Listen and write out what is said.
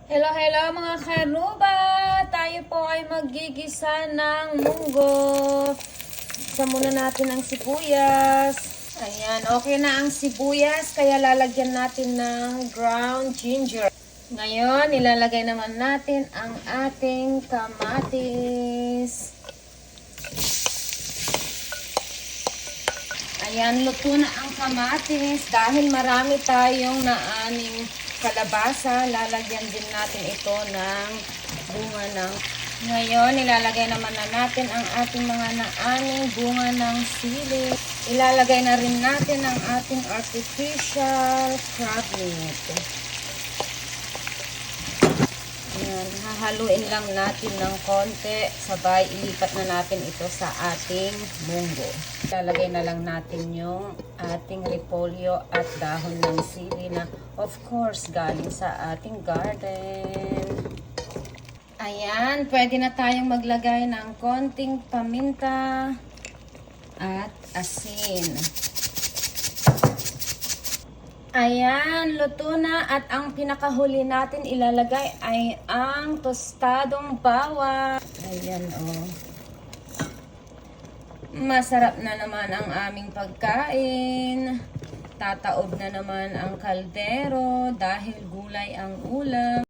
Hello, hello mga karuba! Tayo po ay maggigisa ng munggo. Isa muna natin ang sibuyas. Ayan, okay na ang sibuyas, kaya lalagyan natin ng ground ginger. Ngayon, ilalagay naman natin ang ating kamatis. Ayan, luto na ang kamatis. Dahil marami tayong naaning kalabasa, lalagyan din natin ito ng bunga ng... Ngayon, ilalagay naman na natin ang ating mga naaning bunga ng sili. Ilalagay na rin natin ang ating artificial crab meat. Ayan, hahaluin lang natin ng konti, sabay ilipat na natin ito sa ating munggo. Ilalagay na lang natin yung ating repolyo at dahon ng sili na of course galing sa ating garden. Ayan, pwede na tayong maglagay ng konting paminta at asin. Ayan, luto na at ang pinakahuli natin ilalagay ay ang tostadong bawang. Ayan oh. Masarap na naman ang aming pagkain. Tataob na naman ang kaldero dahil gulay ang ulam.